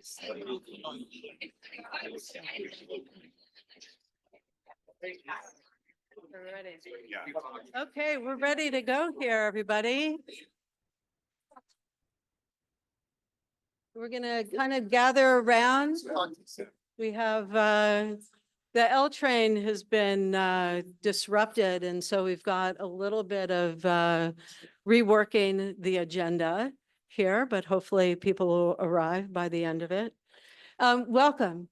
We're ready. Okay, we're ready to go here, everybody. We're gonna kind of gather around. We have the L train has been disrupted, and so we've got a little bit of reworking the agenda here, but hopefully people will arrive by the end of it. Welcome,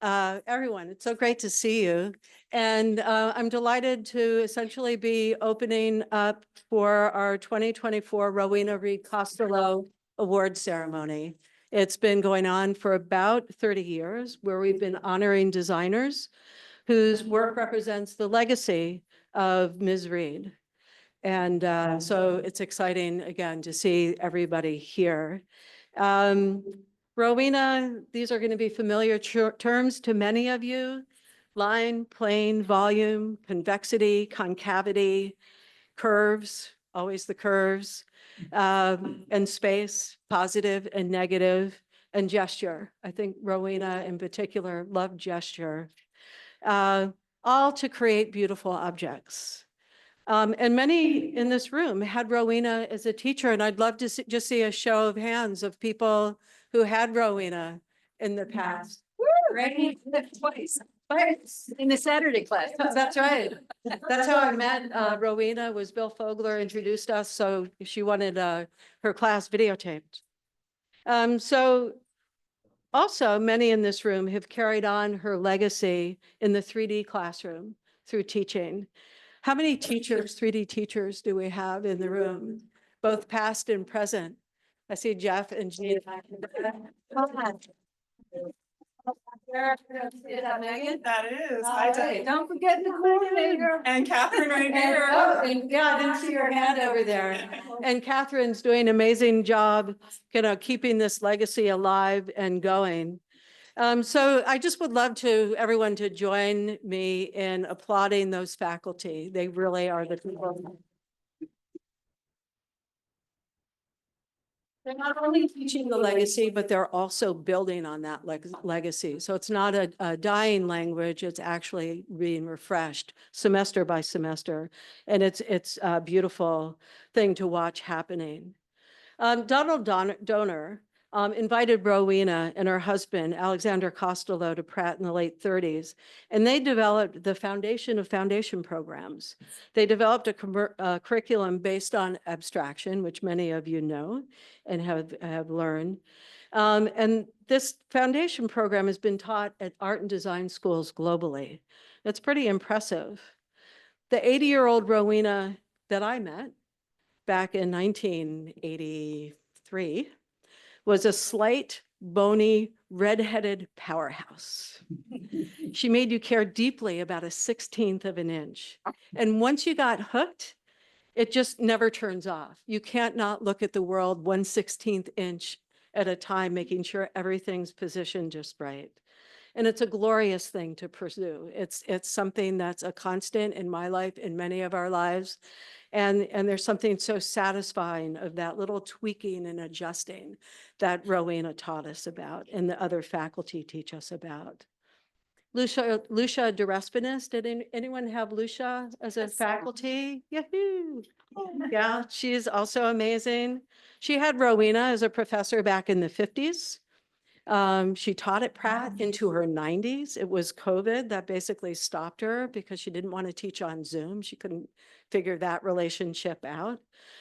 everyone. It's so great to see you. And I'm delighted to essentially be opening up for our 2024 Rowena Costello Award ceremony. It's been going on for about 30 years, where we've been honoring designers whose work represents the legacy of Ms. Reed. And so it's exciting, again, to see everybody here. Rowena, these are going to be familiar terms to many of you: line, plane, volume, convexity, concavity, curves, always the curves, and space, positive and negative, and gesture. I think Rowena in particular loved gesture, all to create beautiful objects. And many in this room had Rowena as a teacher, and I'd love to just see a show of hands of people who had Rowena in the past. Right? Twice in the Saturday class. That's right. That's how I met Rowena. Was Bill Fogler introduced us, so she wanted her class videotaped. So also many in this room have carried on her legacy in the 3D classroom through teaching. How many teachers, 3D teachers, do we have in the room, both past and present? I see Jeff and Jean. Is that Megan? That is. Hi. Don't forget the coordinator. And Catherine right here. Yeah, I didn't see your hand over there. And Catherine's doing an amazing job, keeping this legacy alive and going. So I just would love everyone to join me in applauding those faculty. They really are the people. They're not only teaching the legacy, but they're also building on that legacy. So it's not a dying language, it's actually being refreshed semester by semester. And it's a beautiful thing to watch happening. Donald Donor invited Rowena and her husband, Alexander Costello, to Pratt in the late 30s, and they developed the foundation of foundation programs. They developed a curriculum based on abstraction, which many of you know and have learned. And this foundation program has been taught at art and design schools globally. It's pretty impressive. The 80-year-old Rowena that I met back in 1983 was a slight, bony, redheaded powerhouse. She made you care deeply about 1/16 of an inch. And once you got hooked, it just never turns off. You can't not look at the world 1/16 inch at a time, making sure everything's positioned just right. And it's a glorious thing to pursue. It's something that's a constant in my life, in many of our lives. And there's something so satisfying of that little tweaking and adjusting that Rowena taught us about and the other faculty teach us about. Lucia DeRespinis, did anyone have Lucia as a faculty? Yahoo! Yeah, she's also amazing. She had Rowena as a professor back in the 50s. She taught at Pratt into her 90s. It was COVID that basically stopped her because she didn't want to teach on Zoom. She couldn't figure that relationship out.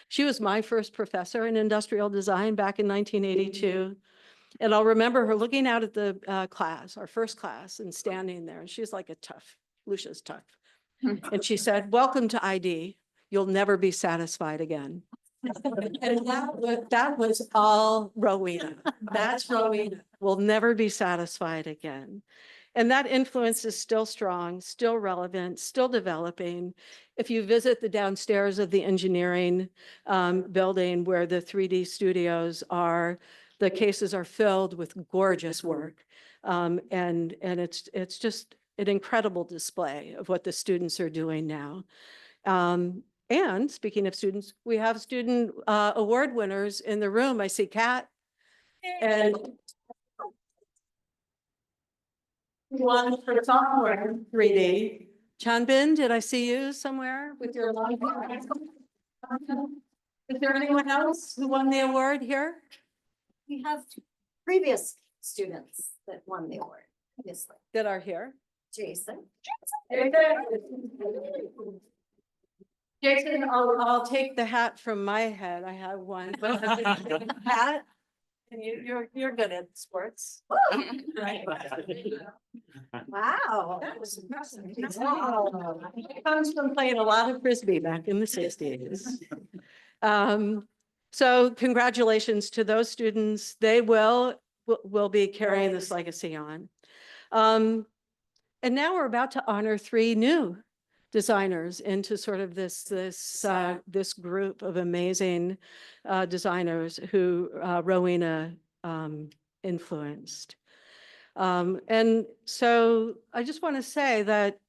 She was my first professor in industrial design back in 1982. And I'll remember her looking out at the class, our first class, and standing there. And she's like Lucia's tough. And she said, "Welcome to ID. You'll never be satisfied again." And that was all Rowena. That's Rowena. Will never be satisfied again. And that influence is still strong, still relevant, still developing. If you visit the downstairs of the engineering building where the 3D studios are, the cases are filled with gorgeous work. And it's just an incredible display of what the students are doing now. And speaking of students, we have student award winners in the room. I see Kat and One for sophomore 3D. Chanbin, did I see you somewhere with your long hair? Is there anyone else who won the award here? We have previous students that won the award, obviously. That are here? Jason. Jason, I'll take the hat from my head. I have one. Hat. And you're good at sports. Right. Wow. That was impressive. It comes from playing a lot of Frisbee back in the 60s. So congratulations to those students. They will be carrying this legacy on. And now we're about to honor 3 new designers into sort of this group of amazing designers who Rowena influenced. And so I just want to say that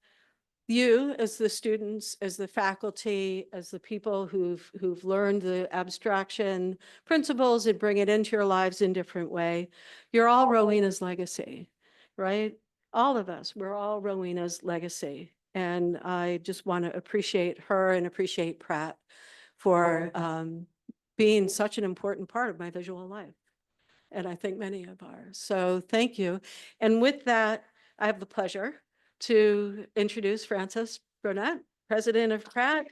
you, as the students, as the faculty, as the people who've learned the abstraction principles and bring it into your lives in different way, you're all Rowena's legacy, right? All of us, we're all Rowena's legacy. And I just want to appreciate her and appreciate Pratt for being such an important part of my visual life. And I think many of ours. So thank you. And with that, I have the pleasure to introduce Frances Burnett, president of Pratt,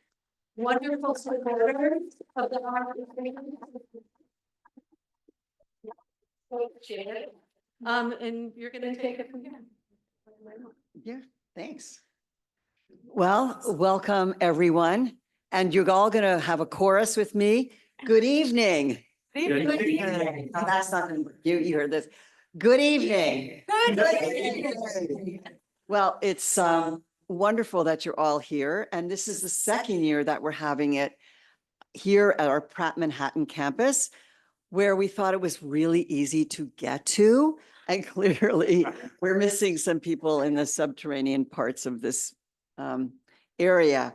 wonderful supporter of the art. And you're going to take it from here. Yeah, thanks. Well, welcome everyone. And you're all going to have a chorus with me. Good evening. Good evening. Oh, that's not gonna work. You heard this. Good evening. Good evening. Well, it's wonderful that you're all here. And this is the second year that we're having it here at our Pratt Manhattan campus, where we thought it was really easy to get to. And clearly we're missing some people in the subterranean parts of this area.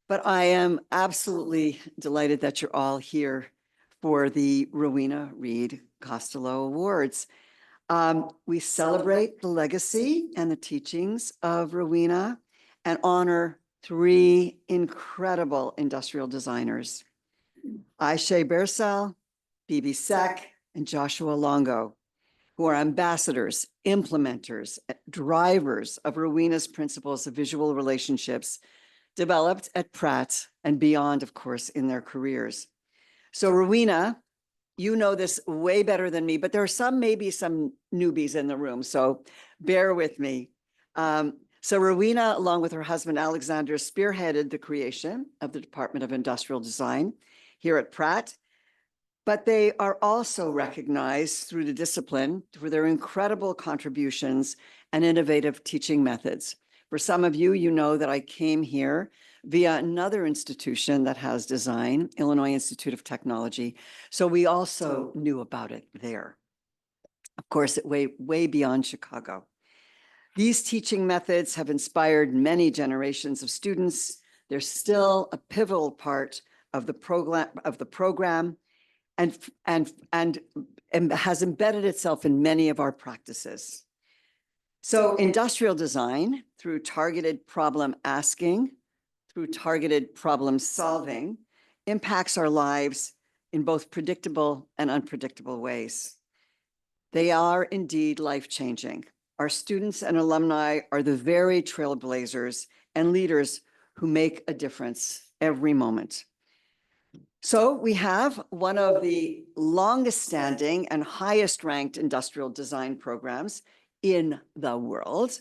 But I am absolutely delighted that you're all here for the Rowena Reed Costello Awards. We celebrate the legacy and the teachings of Rowena and honor 3 incredible industrial designers, Ayse Birsel Bibi Seck, and Joshua Longo, who are ambassadors, implementers, drivers of Rowena's principles of visual relationships developed at Pratt and beyond, of course, in their careers. So Rowena, you know this way better than me, but there are maybe some newbies in the room, so bear with me. So Rowena, along with her husband, Alexander, spearheaded the creation of the Department of Industrial Design here at Pratt. But they are also recognized through the discipline for their incredible contributions and innovative teaching methods. For some of you, you know that I came here via another institution that has design, Illinois Institute of Technology. So we also knew about it there. Of course, it way beyond Chicago. These teaching methods have inspired many generations of students. They're still a pivotal part of the program and has embedded itself in many of our practices. So industrial design, through targeted problem asking, through targeted problem solving, impacts our lives in both predictable and unpredictable ways. They are indeed life-changing. Our students and alumni are the very trailblazers and leaders who make a difference every moment. So we have one of the longest standing and highest ranked industrial design programs in the world.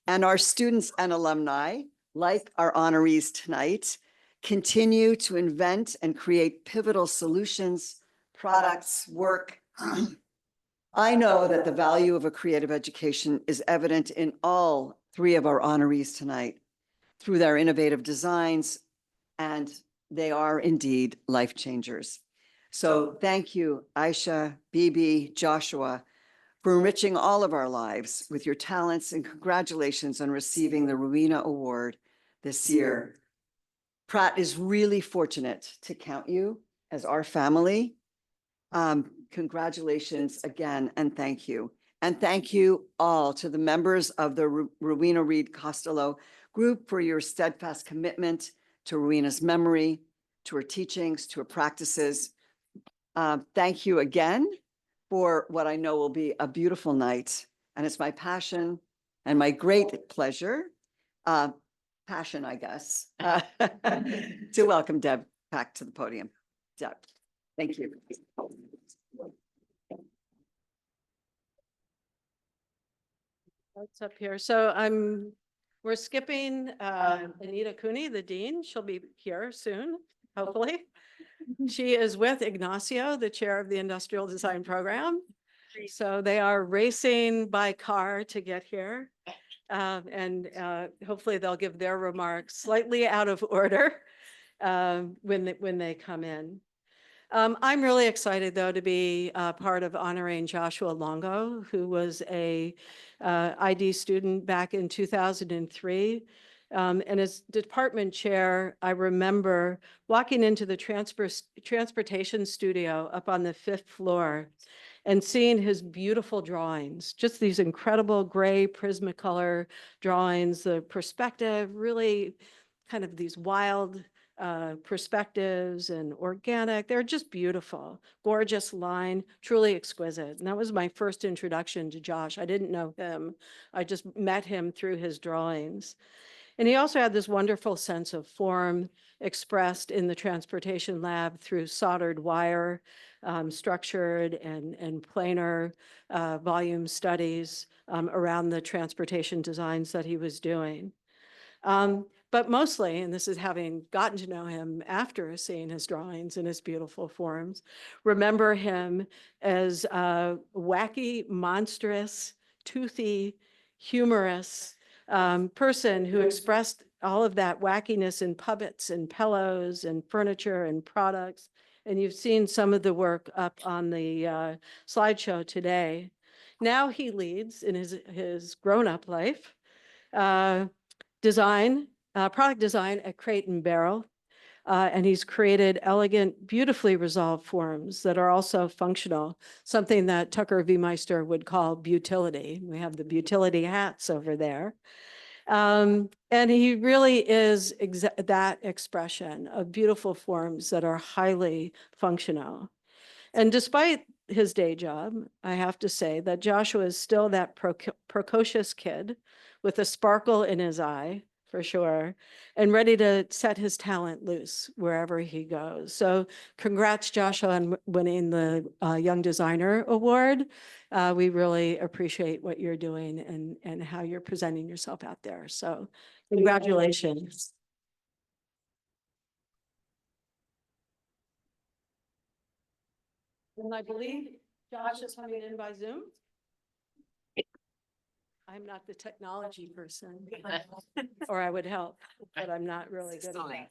And our students and alumni, like our honorees tonight, continue to invent and create pivotal solutions, products, work. I know that the value of a creative education is evident in all 3 of our honorees tonight through their innovative designs, and they are indeed life changers. So thank you, Ayse, Bibi, Joshua, for enriching all of our lives with your talents, and congratulations on receiving the Rowena Award this year. Pratt is really fortunate to count you as our family. Congratulations again, and thank you. And thank you all to the members of the Rowena Reed Costello group for your steadfast commitment to Rowena's memory, to her teachings, to her practices. Thank you again for what I know will be a beautiful night. And it's my passion and my great pleasure, passion, I guess, to welcome Deb back to the podium. Deb, thank you. What's up here? So we're skipping Anita Cooney, the dean. She'll be here soon, hopefully. She is with Ignacio, the chair of the industrial design program. So they are racing by car to get here. And hopefully they'll give their remarks slightly out of order when they come in. I'm really excited, though, to be part of honoring Joshua Longo, who was a ID student back in 2003. And as department chair, I remember walking into the transportation studio up on the 5th floor and seeing his beautiful drawings, just these incredible gray Prismacolor drawings, the perspective, really kind of these wild perspectives and organic. They're just beautiful, gorgeous line, truly exquisite. And that was my first introduction to Josh. I didn't know him. I just met him through his drawings. And he also had this wonderful sense of form expressed in the transportation lab through soldered wire, structured and planar volume studies around the transportation designs that he was doing. But mostly, and this is having gotten to know him after seeing his drawings and his beautiful forms, remember him as a wacky, monstrous, toothy, humorous person who expressed all of that wackiness in puppets and pillows and furniture and products. And you've seen some of the work up on the slideshow today. Now he leads in his grown-up life product design at Crate and Barrel. And he's created elegant, beautifully resolved forms that are also functional, something that Tucker V. Meister would call butility. We have the butility hats over there. And he really is that expression of beautiful forms that are highly functional. And despite his day job, I have to say that Joshua is still that precocious kid with a sparkle in his eye, for sure, and ready to set his talent loose wherever he goes. So congrats, Joshua, on winning the Young Designer Award. We really appreciate what you're doing and how you're presenting yourself out there. So congratulations. And I believe Josh is coming in by Zoom. I'm not the technology person, or I would help, but I'm not really good at that.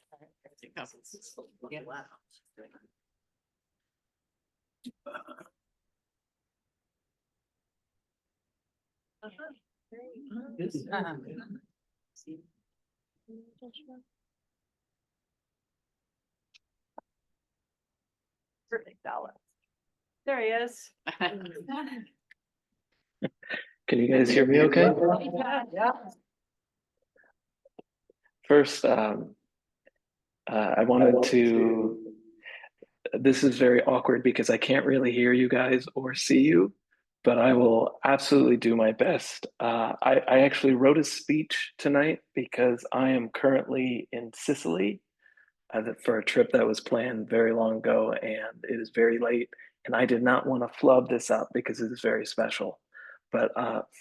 Perfect, there he is. Can you guys hear me okay? Yeah. First, I wanted to, this is very awkward because I can't really hear you guys or see you, but I will absolutely do my best. I actually wrote a speech tonight because I am currently in Sicily for a trip that was planned very long ago, and it is very late, and I did not want to flub this up because it is very special. But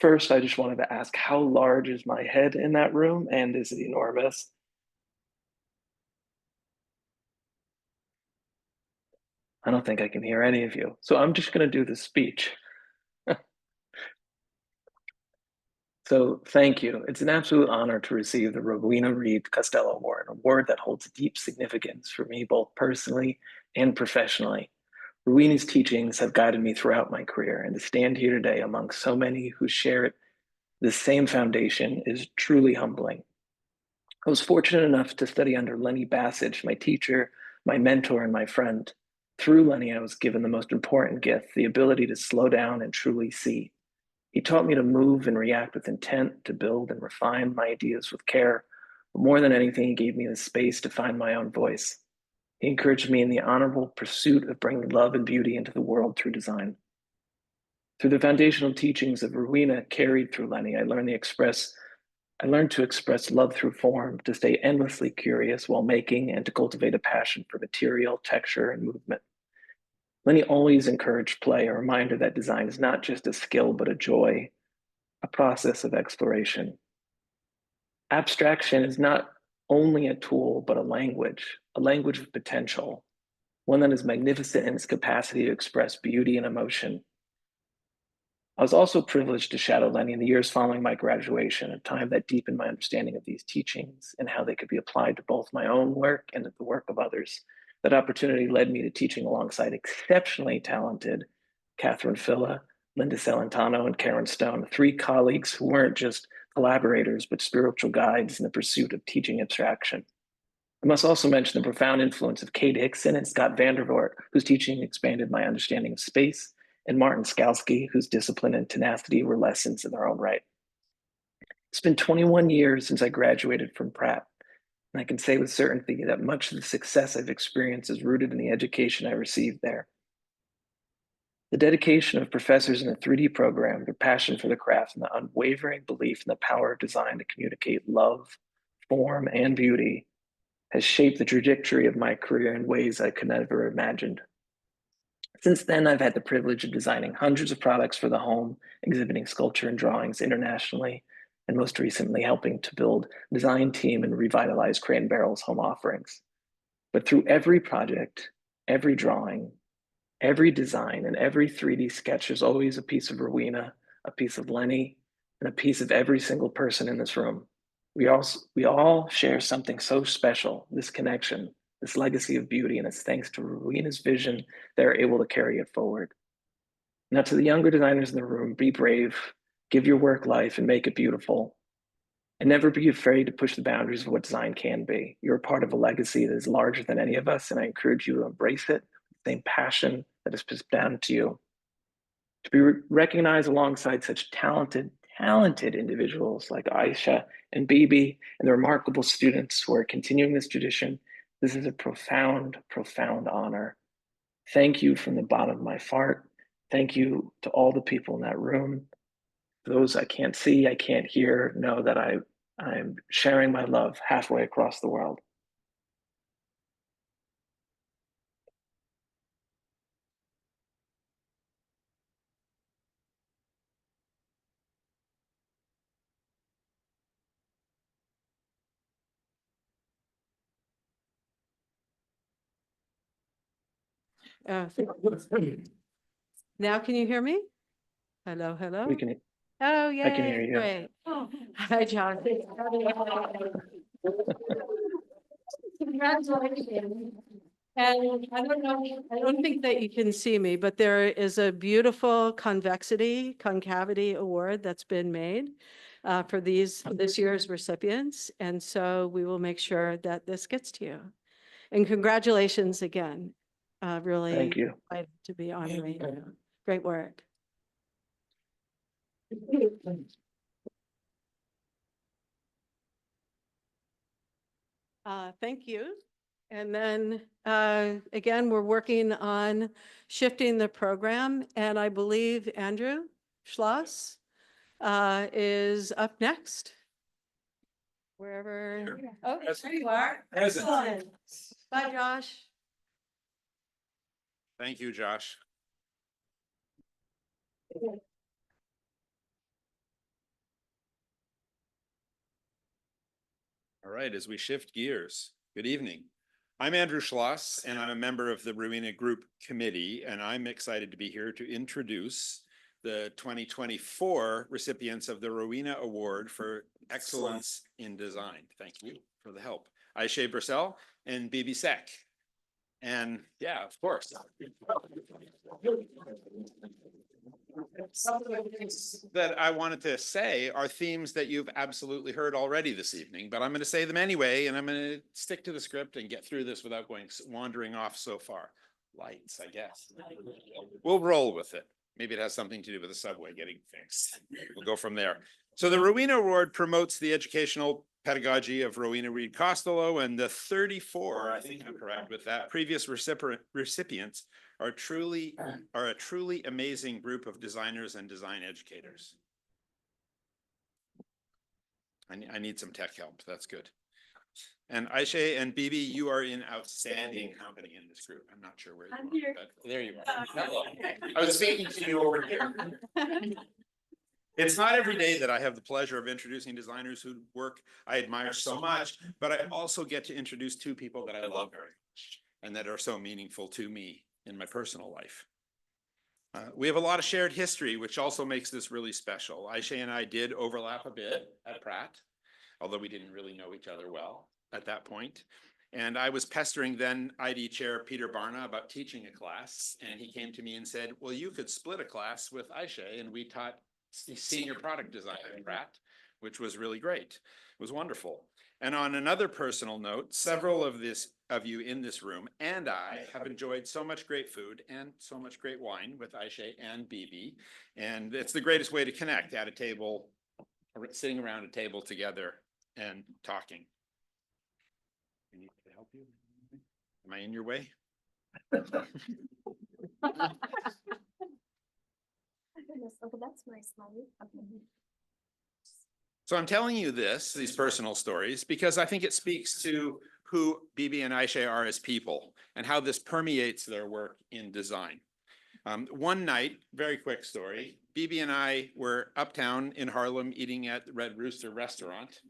first, I just wanted to ask, how large is my head in that room, and is it enormous? I don't think I can hear any of you. So I'm just going to do the speech. So thank you. It's an absolute honor to receive the Rowena Reed Costello Award, an award that holds deep significance for me both personally and professionally. Rowena's teachings have guided me throughout my career, and to stand here today among so many who share the same foundation is truly humbling. I was fortunate enough to study under Lenny Bassage, my teacher, my mentor, and my friend. Through Lenny, I was given the most important gift, the ability to slow down and truly see. He taught me to move and react with intent, to build and refine my ideas with care. But more than anything, he gave me the space to find my own voice. He encouraged me in the honorable pursuit of bringing love and beauty into the world through design. Through the foundational teachings of Rowena carried through Lenny, I learned to express love through form, to stay endlessly curious while making, and to cultivate a passion for material, texture, and movement. Lenny always encouraged play, a reminder that design is not just a skill, but a joy, a process of exploration. Abstraction is not only a tool, but a language of potential, one that is magnificent in its capacity to express beauty and emotion. I was also privileged to shadow Lenny in the years following my graduation, a time that deepened my understanding of these teachings and how they could be applied to both my own work and the work of others. That opportunity led me to teaching alongside exceptionally talented Catherine Filla, Linda Celentano, and Karen Stone, three colleagues who weren't just collaborators, but spiritual guides in the pursuit of teaching abstraction. I must also mention the profound influence of Kate Hickson and Scott Vandervoort, whose teaching expanded my understanding of space, and Martin Skalski, whose discipline and tenacity were lessons in their own right. It's been 21 years since I graduated from Pratt, and I can say with certainty that much of the success I've experienced is rooted in the education I received there. The dedication of professors in the 3D program, their passion for the craft, and the unwavering belief in the power of design to communicate love, form, and beauty has shaped the trajectory of my career in ways I could never have imagined. Since then, I've had the privilege of designing hundreds of products for the home, exhibiting sculpture and drawings internationally, and most recently helping to build a design team and revitalize Crate & Barrel's home offerings. But through every project, every drawing, every design, and every 3D sketch, there's always a piece of Rowena, a piece of Lenny, and a piece of every single person in this room. We all share something so special, this connection, this legacy of beauty, and it's thanks to Rowena's vision they're able to carry it forward. Now, to the younger designers in the room, be brave, give your work life, and make it beautiful. And never be afraid to push the boundaries of what design can be. You're a part of a legacy that is larger than any of us, and I encourage you to embrace it with the same passion that is passed down to you. To be recognized alongside such talented individuals like Ayse and Bibi and the remarkable students who are continuing this tradition, this is a profound, profound honor. Thank you from the bottom of my heart. Thank you to all the people in that room. Those I can't see, I can't hear, know that I'm sharing my love halfway across the world. Now can you hear me? Hello, hello? We can, Oh, I can hear yay, you. great. Hi, John. Congratulations. And I don't think that you can see me, but there is a beautiful concavity award that's been made for this year's recipients. And so we will make sure that this gets to you. And congratulations again. Really Thank you. excited to be honoring you. Great work. Thank you. And then again, we're working on shifting the program, and I believe Andrew Schloss is up next. Wherever. Oh, there you are. Excellent. Bye, Josh. Thank you, Josh. All right, as we shift gears, good evening. I'm Andrew Schloss, and I'm a member of the Rowena Group Committee, and I'm excited to be here to introduce the 2024 recipients of the Rowena Award for Excellence in Design. Thank you for the help. Ayse Birsel and Bibi Seck. And yeah, of course. Some of the things that I wanted to say are themes that you've absolutely heard already this evening, but I'm going to say them anyway, and I'm going to stick to the script and get through this without wandering off so far. Lights, I guess. We'll roll with it. Maybe it has something to do with the subway getting fixed. We'll go from there. So the Rowena Award promotes the educational pedagogy of Rowena Reed Costello, and the 34, I think I'm correct with that, previous recipients are a truly amazing group of designers and design educators. I need some tech help. That's good. And Ayse and Bibi, you are in outstanding company in this group. I'm not sure where you I'm are, here. but there you are. Hello. I was speaking to you over here. It's not every day that I have the pleasure of introducing designers whose work I admire so much, but I also get to introduce two people that I love very much and that are so meaningful to me in my personal life. We have a lot of shared history, which also makes this really special. Ayse and I did overlap a bit at Pratt, although we didn't really know each other well at that point. And I was pestering then ID chair Peter Barna about teaching a class. And he came to me and said, well, you could split a class with Ayse. And we taught senior product design at Pratt, which was really great. It was wonderful. And on another personal note, several of you in this room and I have enjoyed so much great food and so much great wine with Ayse and Bibi. And it's the greatest way to connect at a table, sitting around a table together and talking. I need to help you. Am I in your way? Okay, that's nice, Molly. So I'm telling you these personal stories, because I think it speaks to who Bibi and Ayse are as people and how this permeates their work in design. One night, very quick story, Bibi and I were uptown in Harlem eating at the Red Rooster restaurant.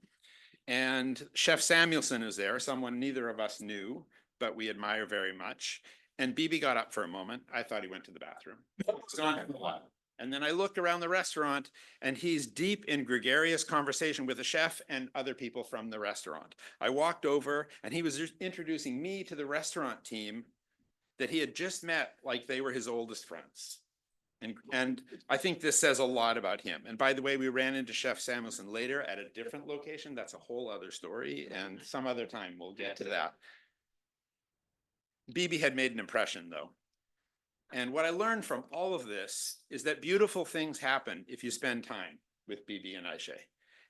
And Chef Samuelson is there, someone neither of us knew, but we admire very much. And Bibi got up for a moment. I thought he went to the bathroom. He's gone for a while. And then I looked around the restaurant and he's deep in gregarious conversation with the chef and other people from the restaurant. I walked over and he was introducing me to the restaurant team that he had just met like they were his oldest friends. And I think this says a lot about him. And by the way, we ran into Chef Samuelson later at a different location. That's a whole other story. And some other time we'll get to that. Bibi had made an impression though. And what I learned from all of this is that beautiful things happen if you spend time with Bibi and Ayse.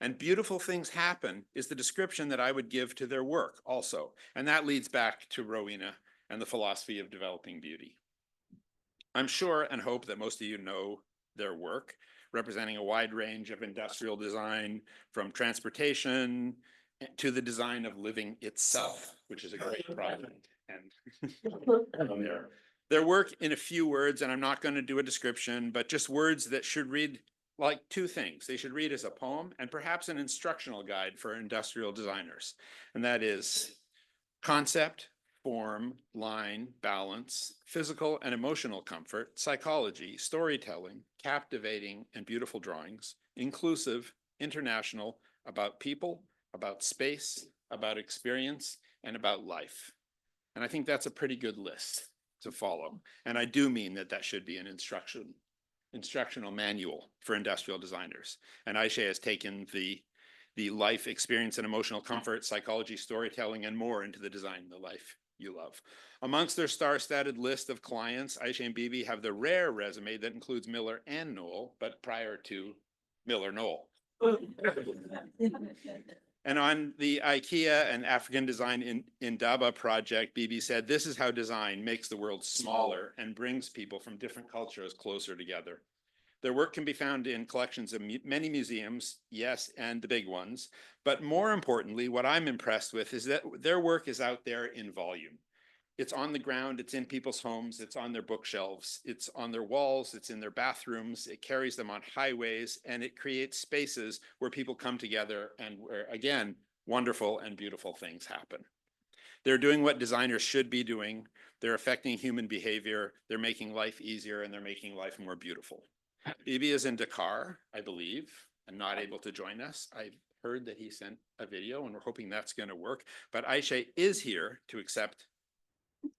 And beautiful things happen is the description that I would give to their work also. And that leads back to Rowena and the philosophy of developing beauty. I'm sure and hope that most of you know their work, representing a wide range of industrial design, from transportation to the design of living itself, which is a great project. And their work in a few words, and I'm not going to do a description, but just words that should read like two things. They should read as a poem and perhaps an instructional guide for industrial designers. And that is concept, form, line, balance, physical and emotional comfort, psychology, storytelling, captivating and beautiful drawings, inclusive, international, about people, about space, about experience, and about life. And I think that's a pretty good list to follow. And I do mean that that should be an instructional manual for industrial designers. And Ayse has taken the life experience and emotional comfort, psychology, storytelling, and more into the design of the life you love. Amongst their star-studded list of clients, Ayse and Bibi have the rare resume that includes Miller and Knoll, but prior to Miller Knoll. And on the IKEA and African Design in Daba project, Bibi said, this is how design makes the world smaller and brings people from different cultures closer together. Their work can be found in collections of many museums, yes, and the big ones. But more importantly, what I'm impressed with is that their work is out there in volume. It's on the ground, it's in people's homes, it's on their bookshelves, it's on their walls, it's in their bathrooms, it carries them on highways, and it creates spaces where people come together and where, again, wonderful and beautiful things happen. They're doing what designers should be doing. They're affecting human behavior. They're making life easier and they're making life more beautiful. Bibi is in Dakar, I believe, and not able to join us. I've heard that he sent a video and we're hoping that's going to work. But Ayse is here to accept.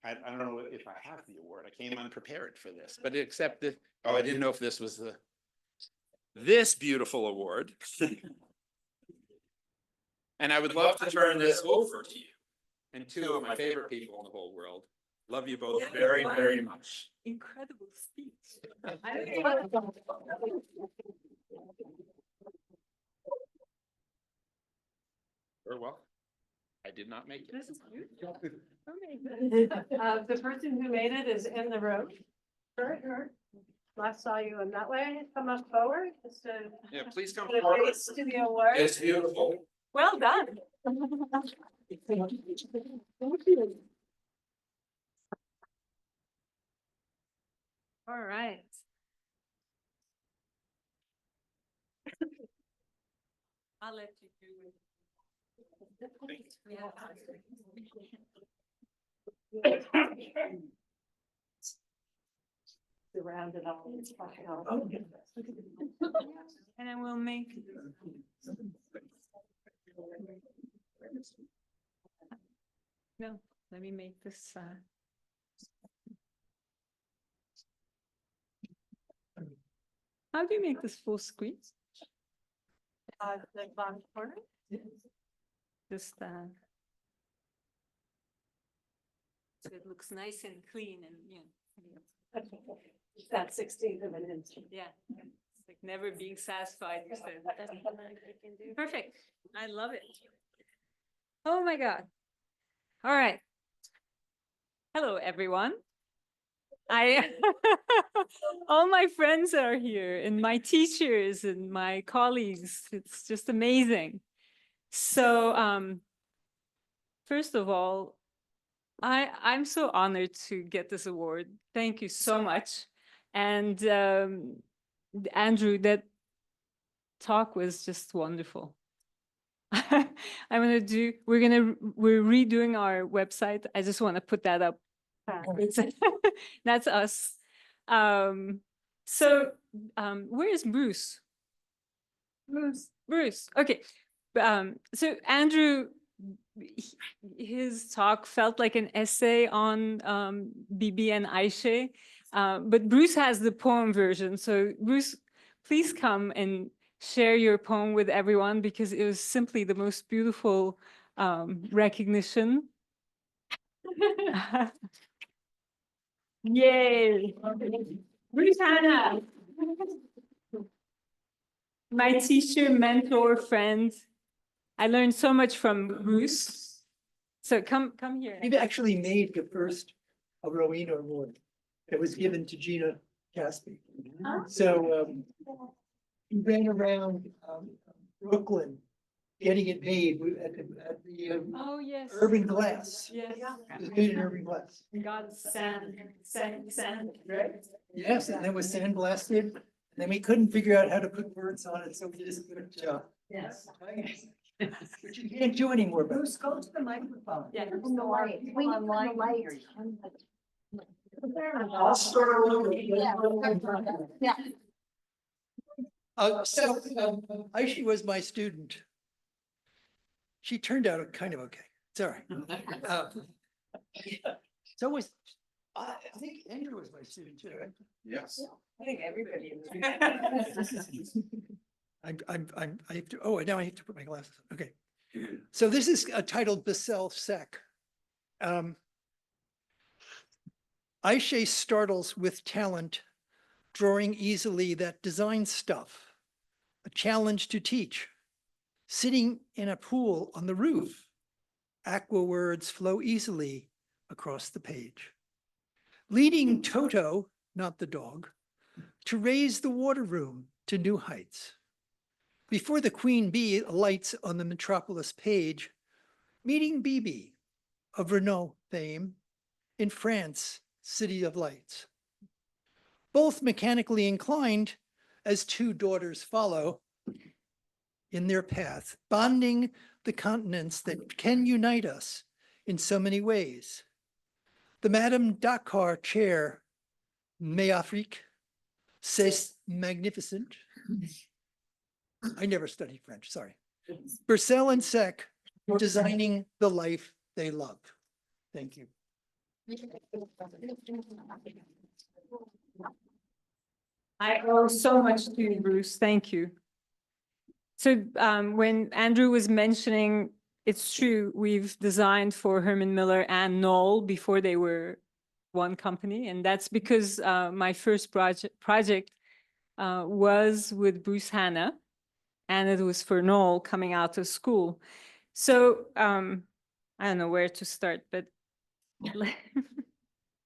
I don't know if I have the award. I came unprepared for this, but accept it. Oh, I didn't know if this was this beautiful award. And I would love to turn this over to you and two of my favorite people in the whole world, Love you both very, very much. Incredible speech. Or well, I did not make it. This is good. The person who made it is in the room. Sure. Last saw you in that way. Come up forward. Just to Yeah, please come put a forward. face to the award. It's beautiful. Well done. All right. I'll let you do it. Around it all. And then we'll make. No, let me make this. How do you make this full screen? The bottom corner? Just, so it looks nice and clean and, you know. That 16th of an inch. Yeah, it's like never being satisfied. You said. Perfect. I love it. Oh my God. All right. Hello, everyone. All my friends are here and my teachers and my colleagues. It's just amazing. So, first of all, I'm so honored to get this award. Thank you so much. And Andrew, that talk was just wonderful. we're redoing our website. I just want to put that up. That's us. Where is Bruce? Bruce. Okay. So Andrew, his talk felt like an essay on Bibi and Ayse, but Bruce has the poem version. So Bruce, please come and share your poem with everyone because it was simply the most beautiful recognition. Yay! Bruce Hannah, my teacher, mentor, friend. I learned so much from Bruce. So come here. We've actually made the first Rowena Award that was given to Gina Caspi. So we ran around Brooklyn getting it made at the Oh, yes. Urban Glass. Yes. It was made in Urban Glass. God, sand, right? Yes, and then was sandblasted. And then we couldn't figure out how to put words on it, so we just put Yes. which you can't do anymore. But Bruce, go to the microphone. Yeah. On the light. We on the light. I'll start over. Yeah. Ayse was my student. She turned out kind of okay. It's all right. So was, I think Andrew was my student too, right? Yes. I think everybody. I have to, oh, now I have to put my glasses on. Okay. So this is titled Birsel Seck. Ayse startles with talent, drawing easily that design stuff, a challenge to teach. Sitting in a pool on the roof, aqua words flow easily across the page. Leading Toto, not the dog, to raise the water room to new heights. Before the queen bee alights on the metropolis page, meeting Bibi of Renault fame in France, city of lights. Both mechanically inclined as two daughters follow in their path, bonding the continents that can unite us in so many ways. The Madame Dakar chair, Mais Afrique, c'est magnificent. I never studied French, sorry. Birsel and Seck, designing the life they love. Thank you. I owe so much to you, Bruce. Thank you. So when Andrew was mentioning, it's true, we've designed for Herman Miller and Knoll before they were one company, and that's because my first project was with Bruce Hanna, and it was for Noel coming out of school. So I don't know where to start, but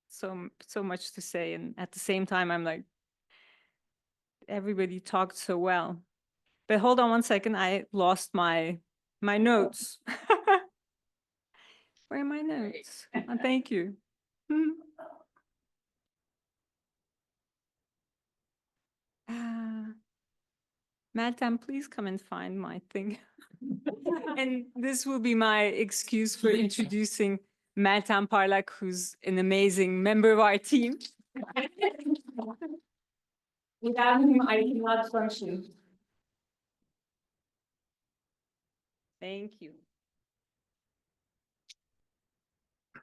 so much to say, and at the same time, I'm like, everybody talked so well. But hold on one second, I lost my notes. Where are my notes? Oh, thank you. Madam, please come and find my thing. And this will be my excuse for introducing Meltem Parlak, who's an amazing member of our team. Without him, I cannot function. Thank you.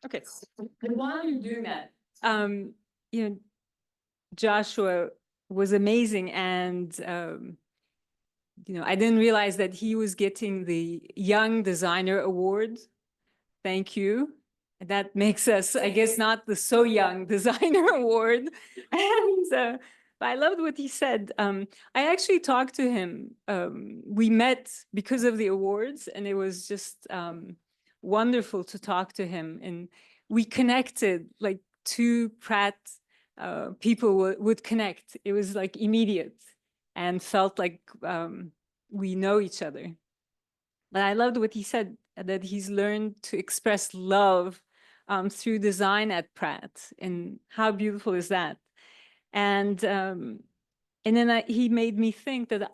Okay, and while you're doing that, you know, Joshua was amazing, and you know, I didn't realize that he was getting the Young Designer Award. Thank you. That makes us, I guess, not the so young designer award. And but I loved what he said. I actually talked to him. We met because of the awards, and it was just wonderful to talk to him. And we connected like two Pratt people would connect. It was like immediate and felt like we know each other. But I loved what he said, that he's learned to express love through design at Pratt. And how beautiful is that? And then he made me think that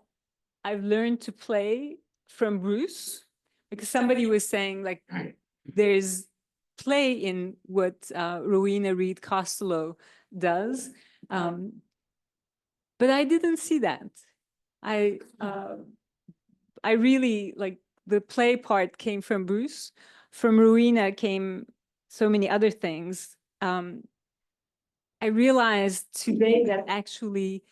I've learned to play from Bruce, because somebody was saying like, there's play in what Rowena Reed Costello does. But I didn't see that. I really like, the play part came from Bruce. From Rowena came so many other things. I realized today that actually,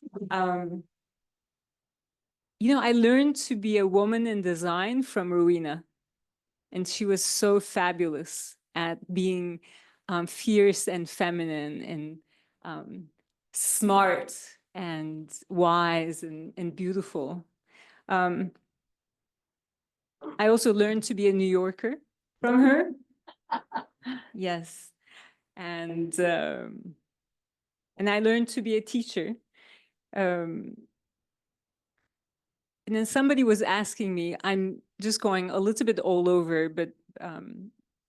you know, I learned to be a woman in design from Rowena. And she was so fabulous at being fierce and feminine and smart and wise and beautiful. I also learned to be a New Yorker from her. Yes. And I learned to be a teacher. And then somebody was asking me, I'm just going a little bit all over, but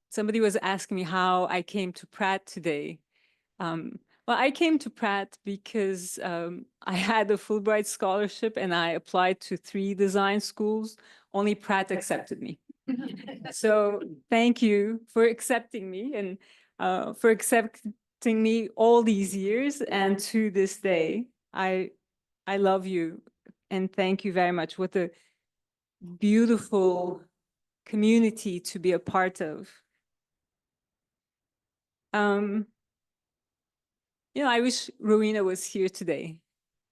somebody was asking me how I came to Pratt today. Well, I came to Pratt because I had a Fulbright scholarship and I applied to 3 design schools. Only Pratt accepted me. So thank you for accepting me and for accepting me all these years. And to this day, I love you and thank you very much. What a beautiful community to be a part of. You know, I wish Rowena was here today,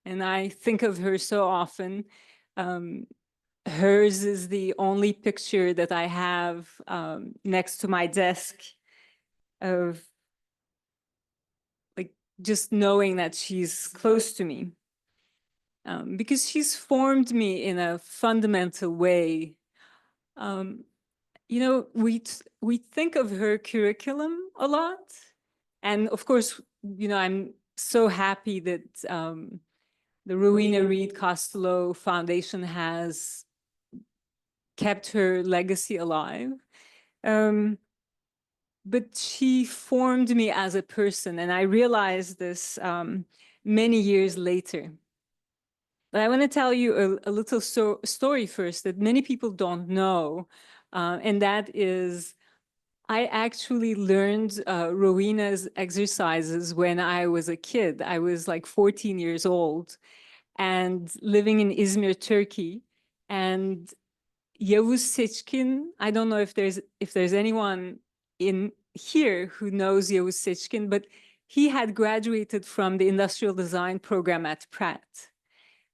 and I think of her so often. Hers is the only picture that I have next to my desk of like just knowing that she's close to me. Because she's formed me in a fundamental way. You know, we think of her curriculum a lot. And of course, you know, I'm so happy that the Rowena Reed Costello Foundation has kept her legacy alive. But she formed me as a person, and I realized this many years later. But I want to tell you a little story first that many people don't know, and that is, I actually learned Rowena's exercises when I was a kid. I was like 14 years old and living in Izmir, Turkey. And Yavuz Seçkin, I don't know if there's anyone in here who knows Yavuz Seçkin, but he had graduated from the industrial design program at Pratt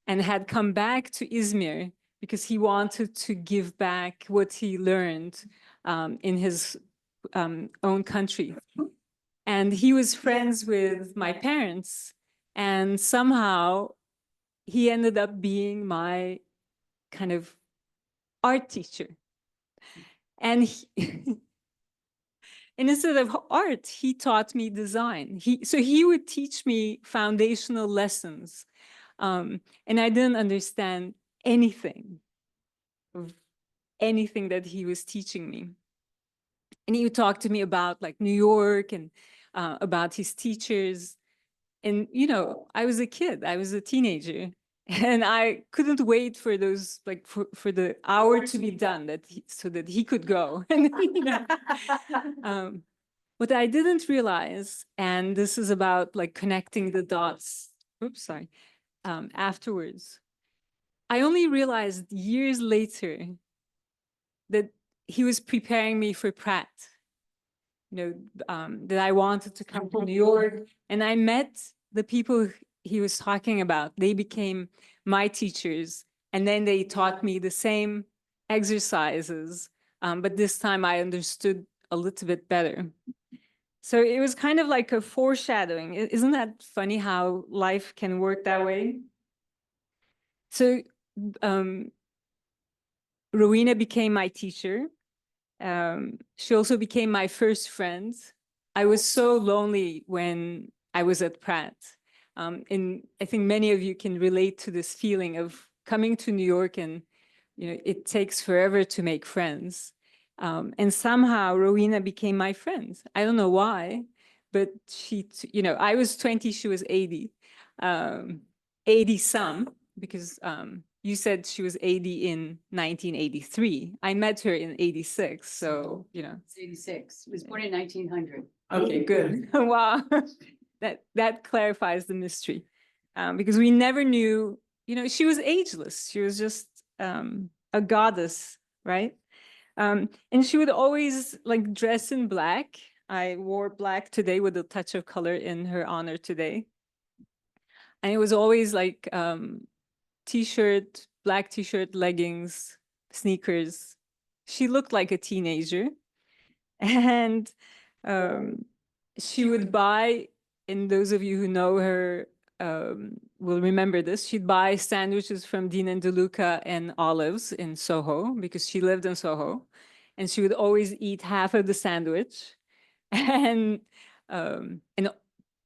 and had come back to Izmir because he wanted to give back what he learned in his own country. And he was friends with my parents. And somehow he ended up being my kind of art teacher. And he, and instead of art, he taught me design. So he would teach me foundational lessons. And I didn't understand anything of anything that he was teaching me. And he would talk to me about like New York and about his teachers. And, you know, I was a kid, I was a teenager. And I couldn't wait for those, like for the hour to be done so that he could go. And, you know, what I didn't realize, and this is about like connecting the dots, oops, sorry, afterwards. I only realized years later that he was preparing me for Pratt, you know, that I wanted to come to New York. And I met the people he was talking about. They became my teachers. And then they taught me the same exercises. But this time I understood a little bit better. So it was kind of like a foreshadowing. Isn't that funny how life can work that way? So Rowena became my teacher. She also became my first friend. I was so lonely when I was at Pratt. And I think many of you can relate to this feeling of coming to New York and, you know, it takes forever to make friends. And somehow Rowena became my friend. I don't know why, but she, you know, I was 20, she was 80, 80 some, because you said she was 80 in 1983. I met her in 86, so, you know. It's 86. It was born in 1900. Okay, good. Wow, that clarifies the mystery. Because we never knew, you know, she was ageless. She was just a goddess, right? And she would always like dress in black. I wore black today with a touch of color in her honor today. And it was always like t-shirt, black t-shirt, leggings, sneakers. She looked like a teenager. And she would buy, and those of you who know her will remember this, she'd buy sandwiches from Dean and DeLuca and Olives in Soho, because she lived in Soho. And she would always eat half of the sandwich and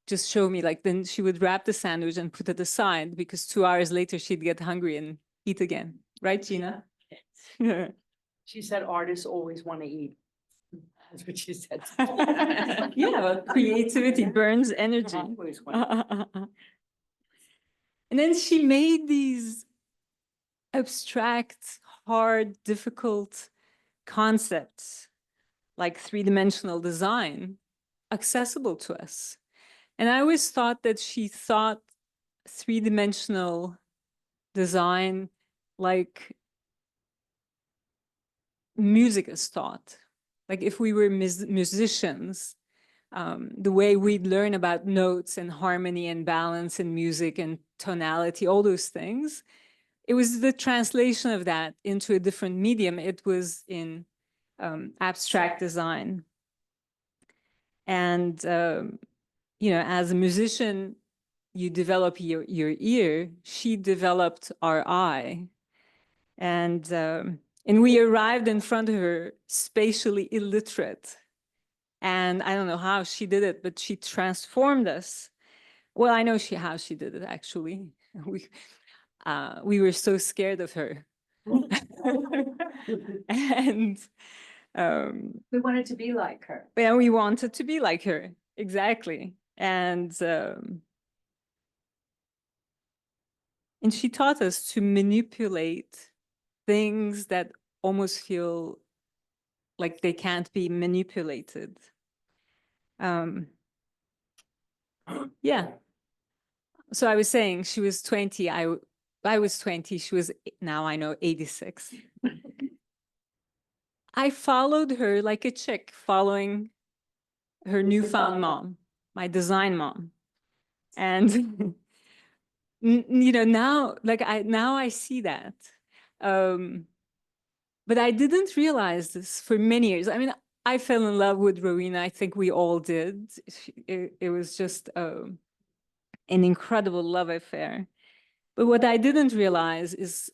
just show me, like, then she would wrap the sandwich and put it aside, because 2 hours later she'd get hungry and eat again. Right, Gina? She said artists always want to eat. That's what she said. Yeah, well, creativity burns energy. Always want. And then she made these abstract, hard, difficult concepts like three-dimensional design accessible to us. And I always thought that she thought three-dimensional design like music is taught. Like if we were musicians, the way we'd learn about notes and harmony and balance in music and tonality, all those things, it was the translation of that into a different medium. It was in abstract design. And, you know, as a musician, you develop your ear. She developed our eye. And we arrived in front of her spatially illiterate. And I don't know how she did it, but she transformed us. Well, I know how she did it, actually. We were so scared of her. And We wanted to be like her. yeah, we wanted to be like her, exactly. And she taught us to manipulate things that almost feel like they can't be manipulated. Yeah. So I was saying she was 20. I was 20. She was, now I know, 86. I followed her like a chick following her newfound mom, my design mom. And you know, now I see that. But I didn't realize this for many years. I mean, I fell in love with Rowena. I think we all did. It was just an incredible love affair. But what I didn't realize is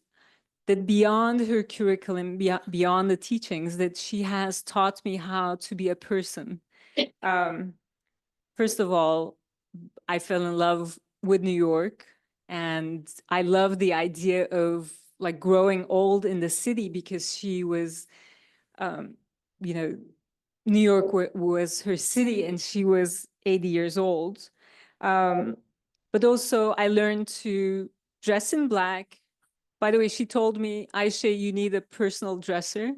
that beyond her curriculum, beyond the teachings, that she has taught me how to be a person. First of all, I fell in love with New York, and I love the idea of like growing old in the city, because she was, you know, New York was her city and she was 80 years old. But also I learned to dress in black. By the way, she told me, Ayse, you need a personal dresser,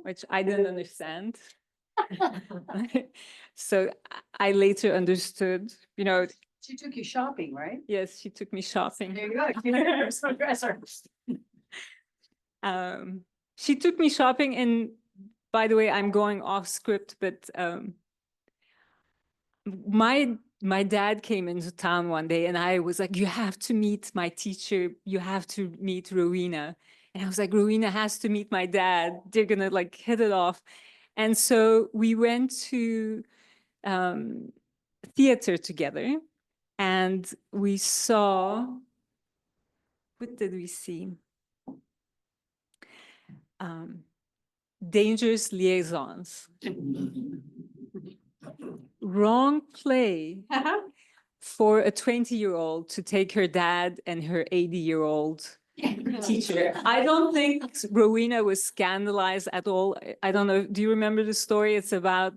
which I didn't understand. So I later understood, you know. She took you shopping, right? Yes, she took me shopping. There you go. You need a personal dresser. She took me shopping, and by the way, I'm going off script, but my dad came into town one day, and I was like, you have to meet my teacher. You have to meet Rowena. And I was like, Rowena has to meet my dad. They're gonna like hit it off. And so we went to theater together, and we saw, what did we see? Dangerous Liaisons. Wrong play for a 20-year-old to take her dad and her 80-year-old teacher. I don't think Rowena was scandalized at all. I don't know. Do you remember the story? It's about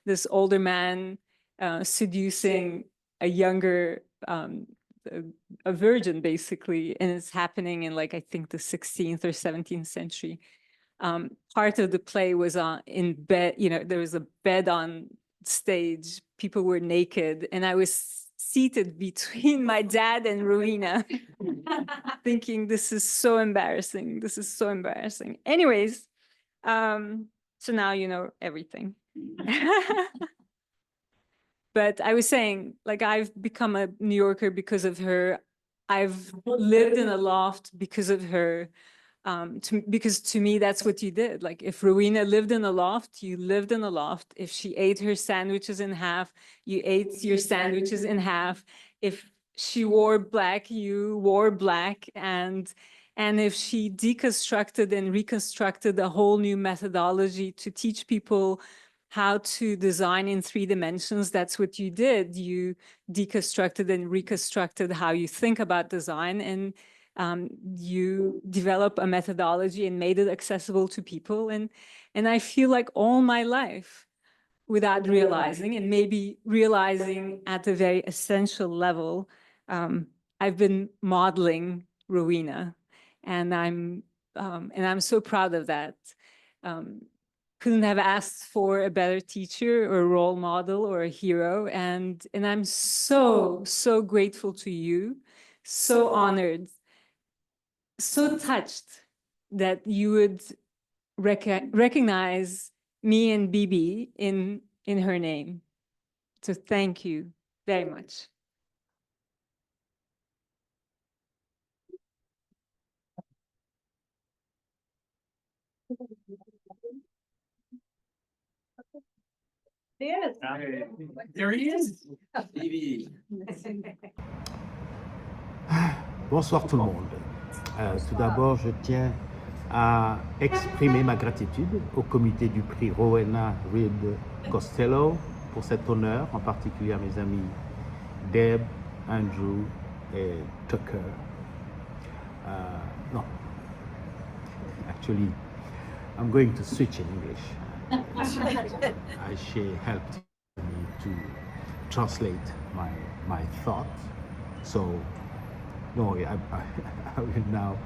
this older man seducing a younger, a virgin, basically, and it's happening in like, I think the 16th or 17th century. Part of the play was in bed, you know, there was a bed on stage, people were naked, and I was seated between my dad and Rowena, thinking, this is so embarrassing. This is so embarrassing. Anyways, so now you know everything. But I was saying, like, I've become a New Yorker because of her. I've lived in a loft because of her. Because to me, that's what you did. Like, if Rowena lived in a loft, you lived in a loft. If she ate her sandwiches in half, you ate your sandwiches in half. If she wore black, you wore black. And if she deconstructed and reconstructed a whole new methodology to teach people how to design in 3 dimensions, that's what you did. You deconstructed and reconstructed how you think about design, and you develop a methodology and made it accessible to people. And I feel like all my life, without realizing, and maybe realizing at a very essential level, I've been modeling Rowena, and I'm so proud of that. Couldn't have asked for a better teacher or role model or a hero, and I'm so grateful to you, so honored, so touched that you would recognize me and Bibi in her name. So thank you very much. Yes. There he is. Bonsoir tout le monde. Tout d'abord, je tiens à exprimer ma gratitude au comité du prix Rowena Reed Costello pour cet honneur, en particulier à mes amis Deb, Andrew et Tucker. No, actually, I'm going to switch in English. She helped me to translate my thoughts. So, no, I will now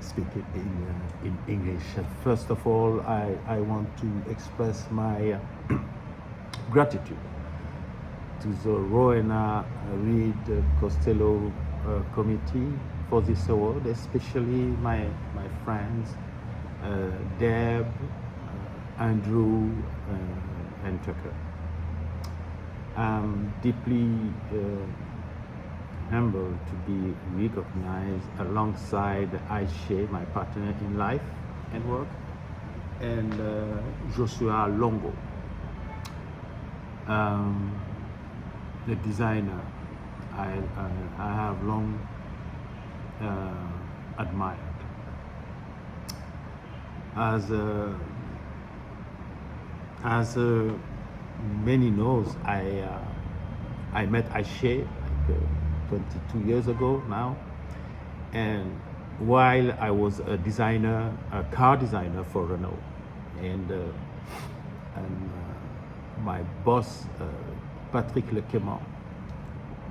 speak it in English. First of all, I want to express my gratitude to the Rowena Reed Costello committee for this award, especially my friends Deb, Andrew, and Tucker. I'm deeply humbled to be recognized alongside Ayse, my partner in life and work, and Joshua Longo, the designer I have long admired. As many knows, I met Ayse like 22 years ago now, and while I was a designer, a car designer for Renault, and my boss Patrick Lequemant,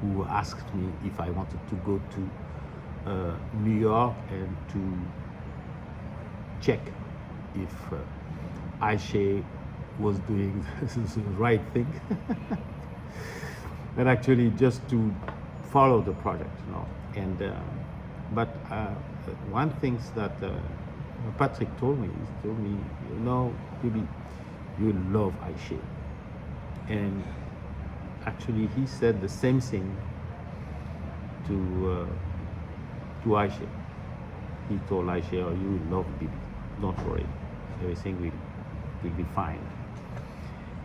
who asked me if I wanted to go to New York and to check if Ayse was doing the right thing, and actually just to follow the project, you know. And but one thing that Patrick told me, you know, Bibi, you love Ayse, and actually he said the same thing to Ayse. He told Ayse, "Oh, you love Bibi. Don't worry, everything will be fine."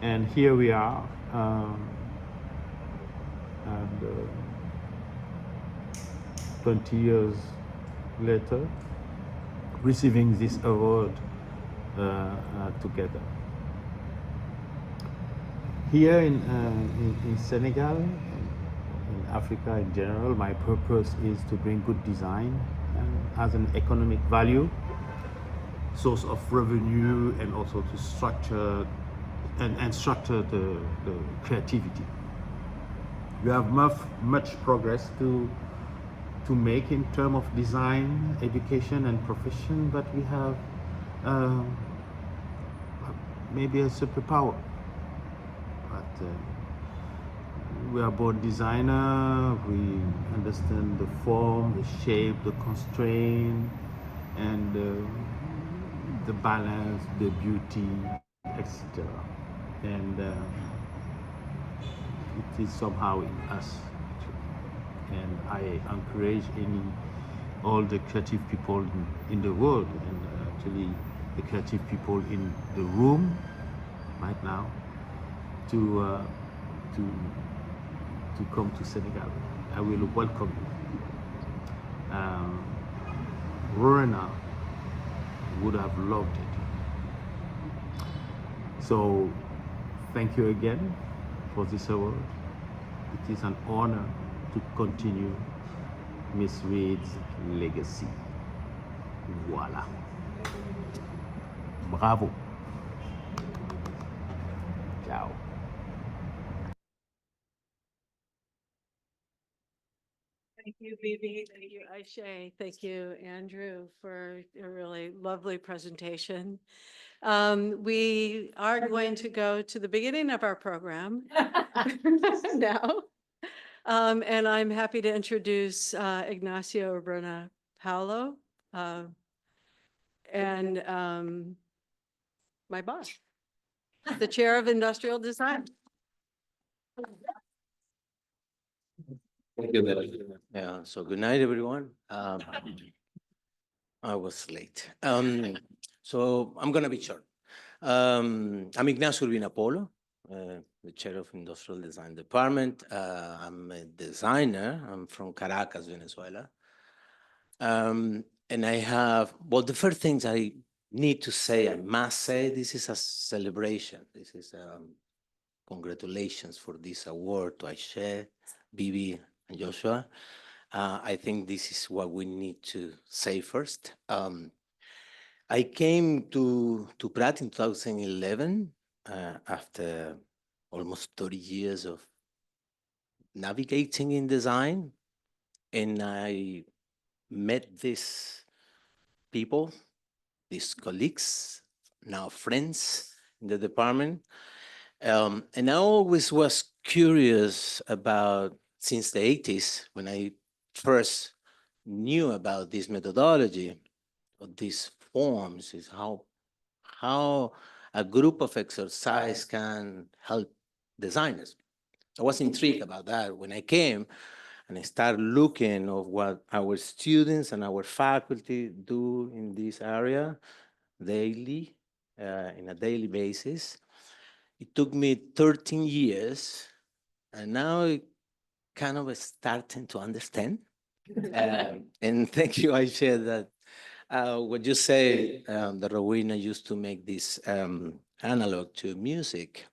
And here we are, and 20 years later, receiving this award together. Here in Senegal, in Africa in general, my purpose is to bring good design as an economic value, source of revenue, and also to structure and structure the creativity. We have much progress to make in terms of design, education, and profession, but we have maybe a superpower. But we are born designer. We understand the form, the shape, the constraint, and the balance, the beauty, etc. And it is somehow in us. And I encourage all the creative people in the world, and actually the creative people in the room right now, to come to Senegal. I will welcome you. Rowena would have loved it. So thank you again for this award. It is an honor to continue Miss Reed's legacy. Voila. Bravo. Ciao. Thank you, Bibi. Thank you, Ayse. Thank you, Andrew, for a really lovely presentation. We are going to go to the beginning of our program now. And I'm happy to introduce Ignacio Bruna Paulo and my boss, the Chair of Industrial Design. Thank you, yeah, so good night, everyone. I was late. So I'm gonna be short. I'm Ignacio Rowena Paulo, the chair of Industrial Design Department. I'm a designer. I'm from Caracas, Venezuela. And I have, well, the first things I need to say, I must say, this is a celebration. This is congratulations for this award to Ayse, Bibi, and Joshua. I think this is what we need to say first. I came to Pratt in 2011 after almost 30 years of navigating in design, and I met these people, these colleagues, now friends in the department. And I always was curious about, since the 80s, when I first knew about this methodology, or these forms, is how a group of exercise can help designers. I was intrigued about that when I came, and I started looking at what our students and our faculty do in this area daily, in a daily basis. It took me 13 years, and now I kind of starting to understand. And thank you, Ayse, that what you say, that Rowena used to make this analog to music.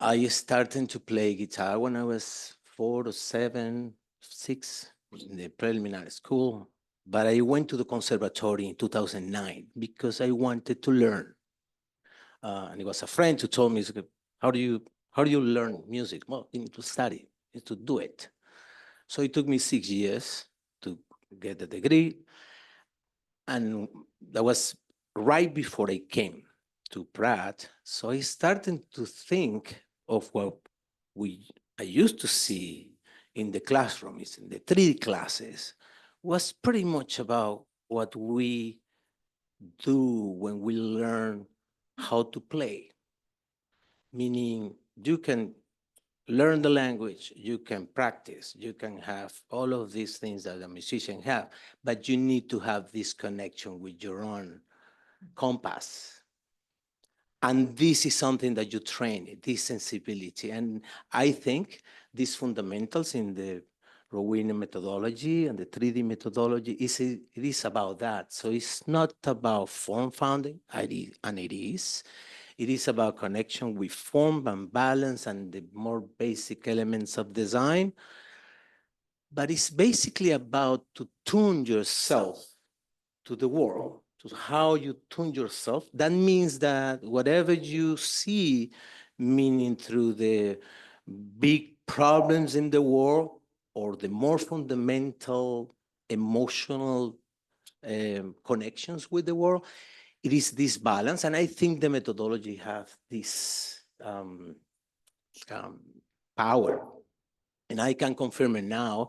I started to play guitar when I was 4 or 7, 6 in the preliminary school, but I went to the conservatory in 2009 because I wanted to learn. And it was a friend who told me, how do you learn music? Well, you need to study, you need to do it. So it took me 6 years to get the degree. And that was right before I came to Pratt. So I started to think of what I used to see in the classrooms, in the 3D classes, was pretty much about what we do when we learn how to play. Meaning you can learn the language, you can practice, you can have all of these things that a musician have, but you need to have this connection with your own compass. And this is something that you train, this sensibility. And I think these fundamentals in the Rowena methodology and the 3D methodology, it is about that. So it's not about form founding, and it is. It is about connection with form and balance and the more basic elements of design. But it's basically about to tune yourself to the world, to how you tune yourself. That means that whatever you see, meaning through the big problems in the world or the more fundamental emotional connections with the world, it is this balance. And I think the methodology has this power. And I can confirm it now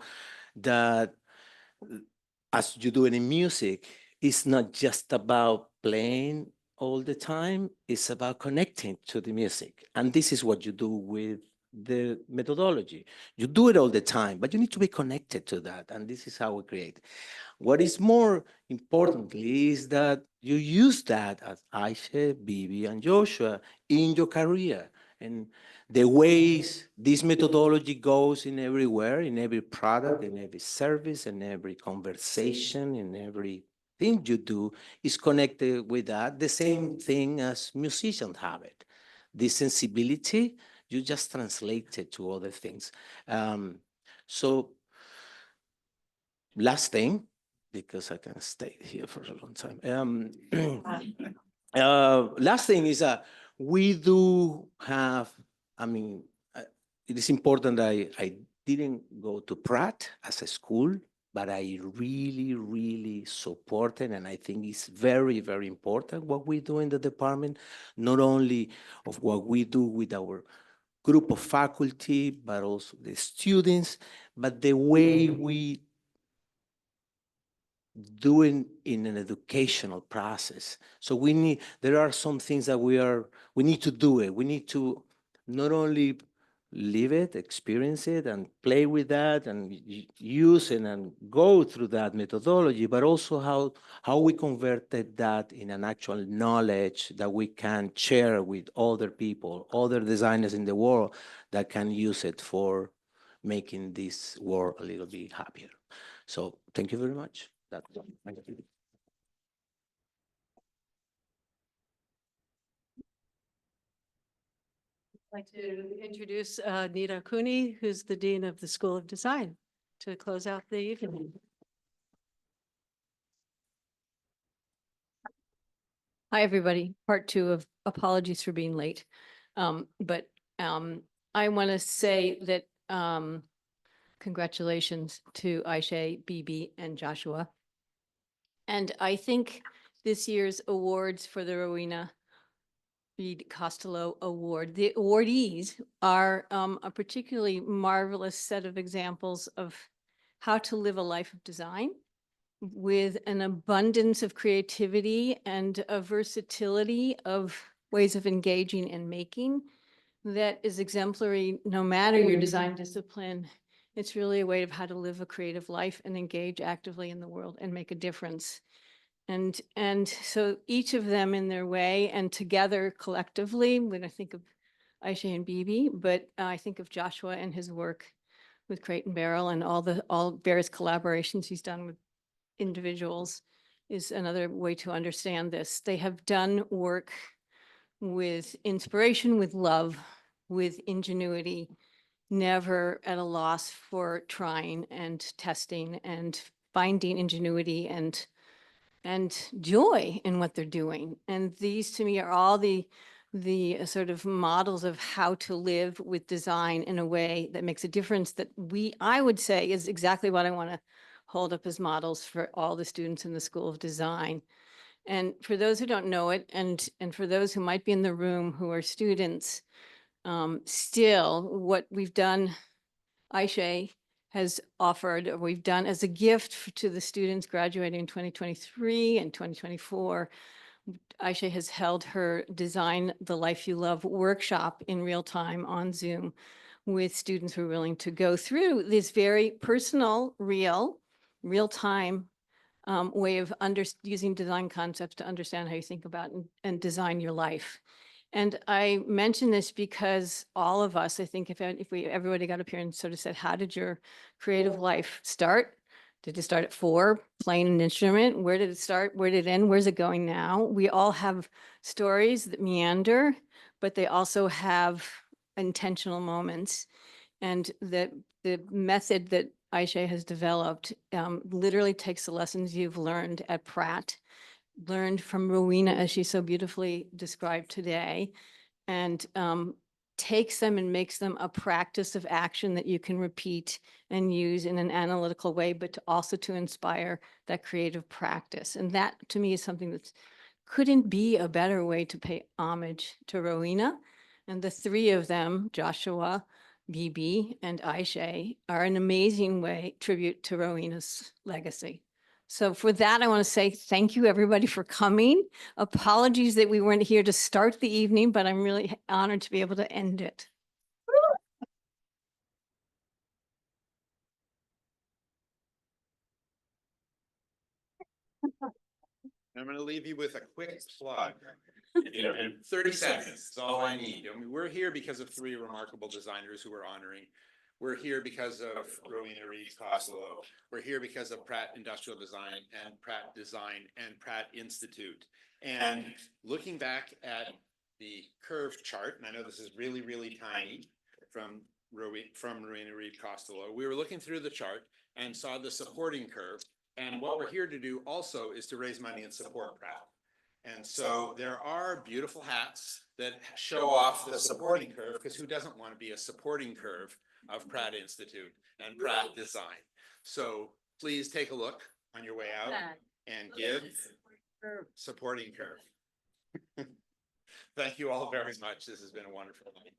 that as you do it in music, it's not just about playing all the time, it's about connecting to the music. And this is what you do with the methodology. You do it all the time, but you need to be connected to that. And this is how we create. What is more importantly is that you use that as Ayse, Bibi, and Joshua in your career. And the ways this methodology goes in everywhere, in every product, in every service, in every conversation, in every thing you do is connected with that. The same thing as musicians have it. This sensibility, you just translate it to other things. So last thing, because I can stay here for a long time. Last thing is we do have, it is important that I didn't go to Pratt as a school, but I really, really support it. And I think it's very, very important what we do in the department, not only of what we do with our group of faculty, but also the students, but the way we doing in an educational process. So there are some things that we need to do it. We need to not only live it, experience it, and play with that, and use it, and go through that methodology, but also how we converted that in an actual knowledge that we can share with other people, other designers in the world that can use it for making this world a little bit happier. So thank you very much. That's all. Thank you. I'd like to introduce Nita Cooney, who's the Dean of the School of Design, to close out the evening. Hi, everybody. Part 2 of apologies for being late. But I want to say that congratulations to Ayse, Bibi, and Joshua. And I think this year's awards for the Rowena Costello Award, the awardees are a particularly marvelous set of examples of how to live a life of design with an abundance of creativity and a versatility of ways of engaging and making that is exemplary no matter your design discipline. It's really a way of how to live a creative life and engage actively in the world and make a difference. And so each of them in their way and together collectively, when I think of Ayse and Bibi, but I think of Joshua and his work with Crate and Barrel and all various collaborations he's done with individuals is another way to understand this. They have done work with inspiration, with love, with ingenuity, never at a loss for trying and testing and finding ingenuity and joy in what they're doing. And these to me are all the sort of models of how to live with design in a way that makes a difference that I would say is exactly what I want to hold up as models for all the students in the School of Design. And for those who don't know it, and for those who might be in the room who are students, still what we've done, Ayse has offered, or we've done as a gift to the students graduating in 2023 and 2024. Ayse has held her Design the Life You Love workshop in real time on Zoom with students who are willing to go through this very personal, real time way of using design concepts to understand how you think about and design your life. And I mention this because all of us, I think if everybody got up here and sort of said, how did your creative life start? Did it start at 4, playing an instrument? Where did it start? Where did it end? Where's it going now? We all have stories that meander, but they also have intentional moments. And the method that Ayse has developed literally takes the lessons you've learned at Pratt, learned from Rowena, as she so beautifully described today, and takes them and makes them a practice of action that you can repeat and use in an analytical way, but also to inspire that creative practice. And that to me is something that couldn't be a better way to pay homage to Rowena. And the three of them, Joshua, Bibi, and Ayse, are an amazing tribute to Rowena's legacy. So for that, I want to say thank you, everybody, for coming. Apologies that we weren't here to start the evening, but I'm really honored to be able to end it. I'm going to leave you with a quick plug. In 30 seconds is all I need. I mean, we're here because of 3 remarkable designers who we're honoring. We're here because of Rowena Reed Costello. We're here because of Pratt Industrial Design and Pratt Design and Pratt Institute. And looking back at the curved chart, and I know this is really, really tiny from Rowena Reed Costello, we were looking through the chart and saw the supporting curve. And what we're here to do also is to raise money and support Pratt. And so there are beautiful hats that show off the supporting curve, because who doesn't want to be a supporting curve of Pratt Institute and Pratt Design? So please take a look on your way out and give supporting curve. Thank you all very much. This has been a wonderful night.